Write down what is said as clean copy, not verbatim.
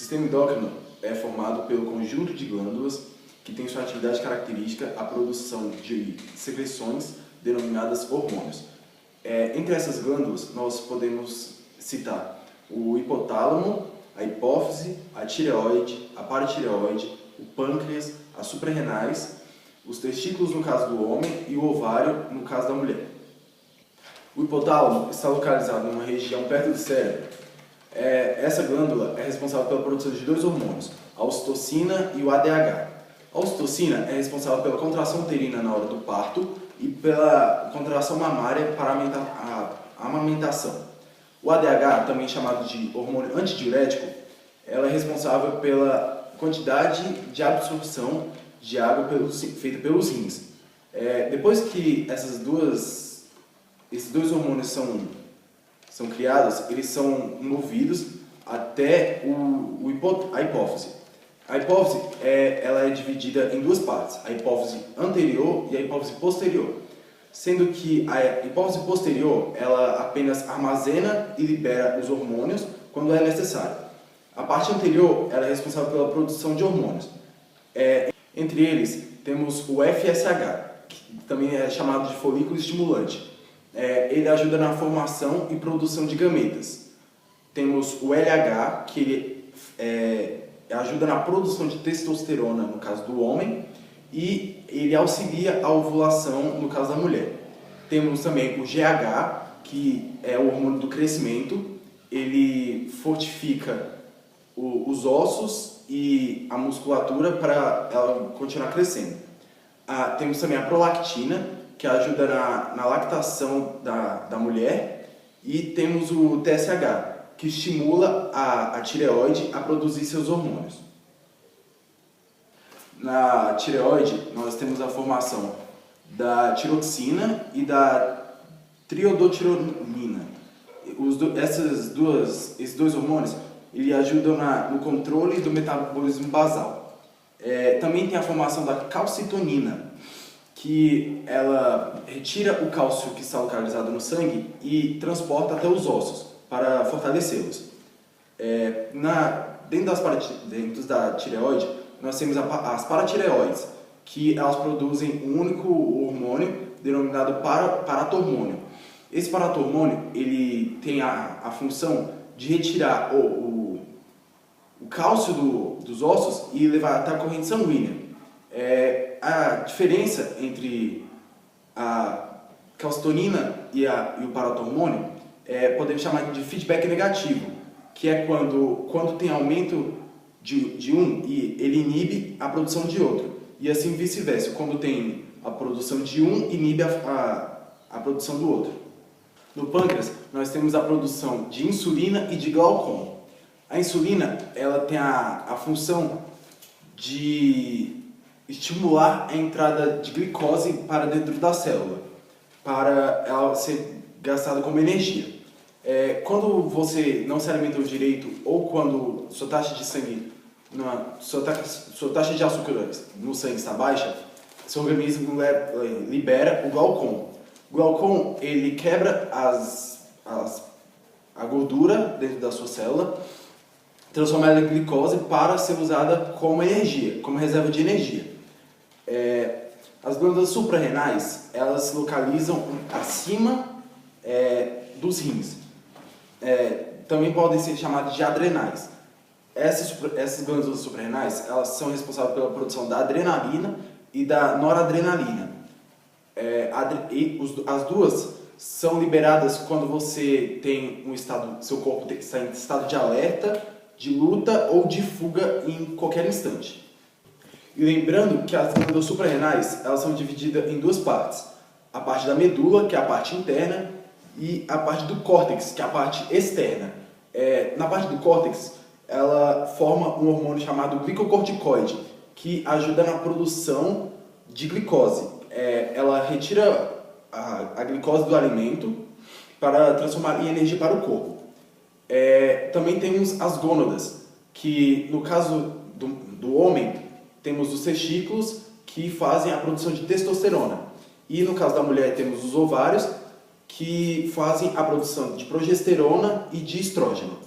sistema endócrino é formado pelo conjunto de glândulas que tem sua atividade característica a produção de secreções denominadas hormônios. Entre essas glândulas, nós podemos citar o hipotálamo, a hipófise, a tireoide, a paratireoide, o pâncreas, as suprarrenais, os testículos no caso do homem e o ovário no caso da mulher. O hipotálamo está localizado em uma região perto do cérebro. Essa glândula é responsável pela produção de dois hormônios, a ocitocina e o ADH. A ocitocina é responsável pela contração uterina na hora do parto e pela contração mamária para a amamentação. O ADH, também chamado de hormônio antidiurético, ela é responsável pela quantidade de absorção de água feita pelos rins. Depois que esses dois hormônios são criados, eles são movidos até a hipófise. A hipófise ela é dividida em duas partes, a hipófise anterior e a hipófise posterior, sendo que a hipófise posterior ela apenas armazena e libera os hormônios quando é necessário. A parte anterior ela é responsável pela produção de hormônios. Entre eles temos o FSH, que também é chamado de folículo estimulante. Ele ajuda na formação e produção de gametas. Temos o LH, que ele ajuda na produção de testosterona no caso do homem e ele auxilia a ovulação no caso da mulher. Temos também o GH, que é o hormônio do crescimento. Ele fortifica os ossos e a musculatura para ela continuar crescendo. Temos também a prolactina, que ajuda na lactação da mulher, e temos o TSH, que estimula a tireoide a produzir seus hormônios. Na tireoide, nós temos a formação da tiroxina e da triodotironina. Esses dois hormônios eles ajudam no controle do metabolismo basal. Também tem a formação da calcitonina, que ela retira o cálcio que está localizado no sangue e transporta até os ossos para fortalecê-los. Dentro da tireoide, nós temos as paratireoides, que elas produzem um único hormônio denominado paratormônio. Esse paratormônio ele tem a função de retirar o cálcio dos ossos e levar até a corrente sanguínea. A diferença entre a calcitonina e o paratormônio podemos chamar de feedback negativo, que é quando tem aumento de um e ele inibe a produção de outro, e assim vice-versa, quando tem a produção de um inibe a produção do outro. No pâncreas nós temos a produção de insulina e de glaucon. A insulina ela tem a função de estimular a entrada de glicose para dentro da célula, para ela ser gastada como energia. Quando você não se alimentou direito ou quando sua taxa de sangue, sua taxa de açúcar no sangue está baixa, seu organismo libera o glaucon. O glaucon ele quebra a gordura dentro da sua célula, transforma ela em glicose para ser usada como energia, como reserva de energia. As glândulas suprarrenais elas se localizam acima dos rins. Também podem ser chamadas de adrenais. Essas glândulas suprarrenais elas são responsáveis pela produção da adrenalina e da noradrenalina. As duas são liberadas quando você tem seu corpo está em estado de alerta, de luta ou de fuga em qualquer instante. E lembrando que as glândulas suprarrenais elas são divididas em duas partes. A parte da medula, que é a parte interna, e a parte do córtex, que é a parte externa. Na parte do córtex, ela forma um hormônio chamado glicocorticoide, que ajuda na produção de glicose. Ela retira a glicose do alimento para transformar em energia para o corpo. Também temos as gônadas, que no caso do homem, temos os testículos, que fazem a produção de testosterona. E no caso da mulher, temos os ovários, que fazem a produção de progesterona e de estrógeno.